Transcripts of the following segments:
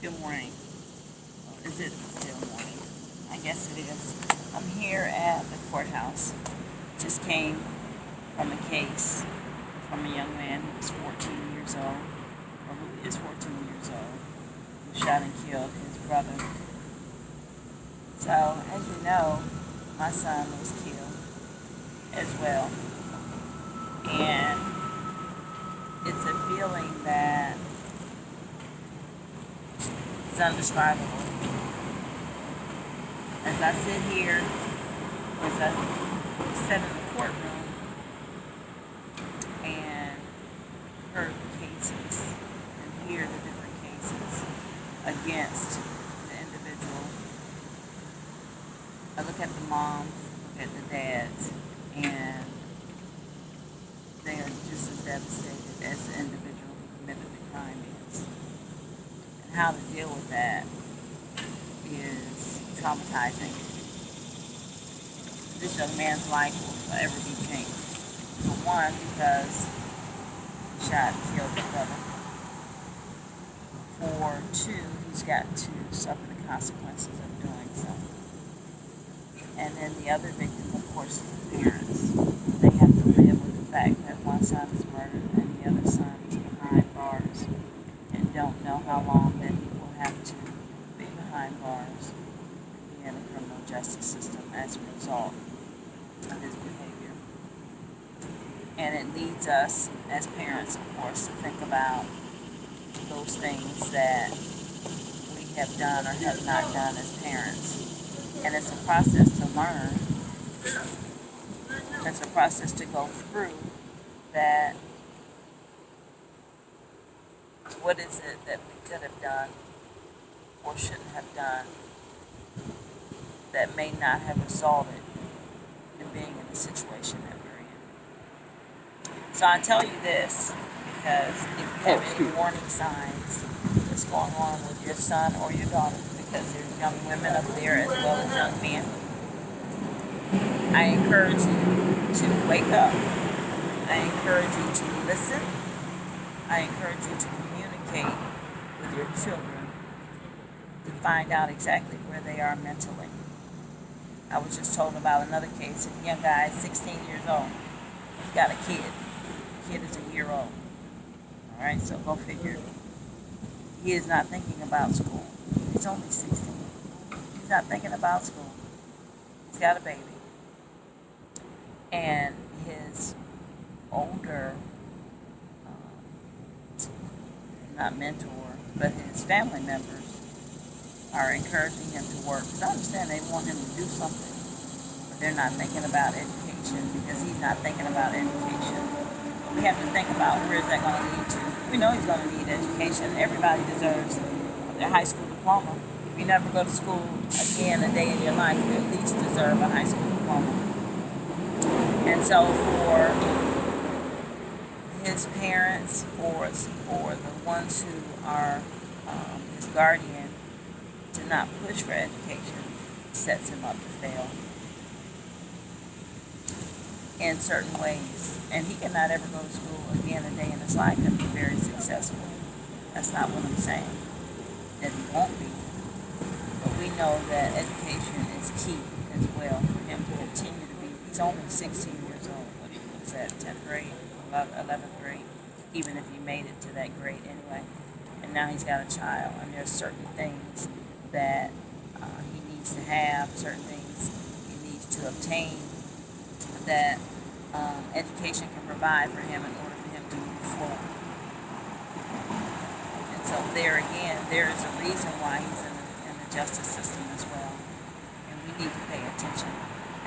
Good morning. Well, is it still morning? I guess it is. I'm here at the courthouse. Just came from a case from a young man who was 14 years old, or who is 14 years old, who shot and killed his brother. So, as you know, my son was killed as well. And it's a feeling that is undescribable. As I sit here, as I sat in the courtroom and heard the cases and hear the different cases against the individual, I look at the moms, look at the dads, and they are just as devastated as the individual who committed the crime is. And how to deal with that is traumatizing. This young man's life will forever be changed. For one, because he shot and killed his brother. For two, he's got to suffer the consequences of doing so. And then the other victim, of course, is the parents. They have to live with the fact that one son is murdered and the other son is behind bars and don't know how long that he will have to be behind bars and be in the criminal justice system as a result of his behavior. And it leads us, as parents, of course, to think about those things that we have done or have not done as parents. And it's a process to learn. It's a process to go through that. What is it that we could have done or shouldn't have done that may not have resulted in being in the situation that we're in? So I tell you this because if you have any warning signs that's going on with your son or your daughter, because there's young women up there as well as young men, I encourage you to wake up. I encourage you to listen. I encourage you to communicate with your children to find out exactly where they are mentally. I was just told about another case, a young guy, 16 years old. He's got a kid. The kid is a year old. All right, so go figure. He is not thinking about school. He's only 16. He's not thinking about school. He's got a baby. And his older, not mentor, but his family members are encouraging him to work. Because I understand they want him to do something, but they're not thinking about education because he's not thinking about education. We have to think about where is that going to lead to. We know he's going to need education. Everybody deserves their high school diploma. If you never go to school again a day in your life, you at least deserve a high school diploma. And so for his parents or the ones who are his guardian to not push for education sets him up to fail in certain ways. And he cannot ever go to school again a day in his life and be very successful. That's not what I'm saying. That he won't be. But we know that education is key as well for him to continue to be. He's only 16 years old. What is that, 10th grade, 11th grade? Even if he made it to that grade anyway. And now he's got a child. And there's certain things that he needs to have, certain things he needs to obtain that education can provide for him in order for him to move forward. And so there again, there is a reason why he's in the justice system as well. And we need to pay attention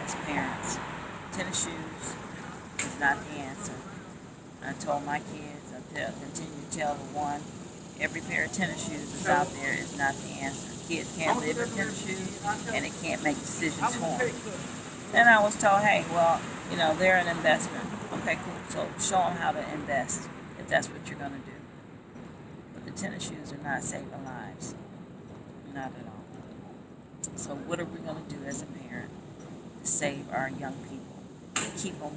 as parents. Tennis shoes is not the answer. I told my kids, continue to tell the one, every pair of tennis shoes that's out there is not the answer. Kids can't live in tennis shoes and they can't make decisions for them. Then I was told, hey, well, they're an investment. Okay, cool. So show them how to invest if that's what you're going to do. But the tennis shoes are not saving lives. Not at all. So what are we going to do as a parent to save our young people?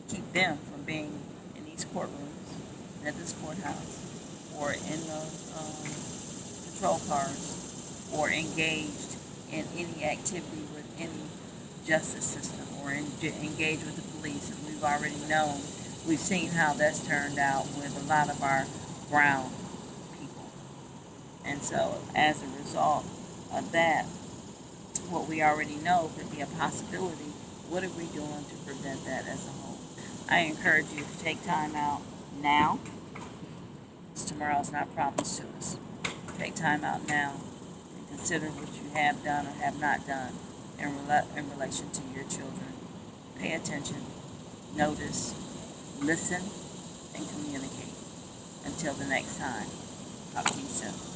Keep them from being in these courtrooms, at this courthouse, or in the patrol cars or engaged in any activity with any justice system or engaged with the police. And we've already known, we've seen how that's turned out with a lot of our brown people. And so as a result of that, what we already know could be a possibility. What are we doing to prevent that as a whole? I encourage you to take time out now, because tomorrow is not promised to us. Take time out now and consider what you have done or have not done in relation to your children. Pay attention, notice, listen, and communicate. Until the next time, talk to you soon.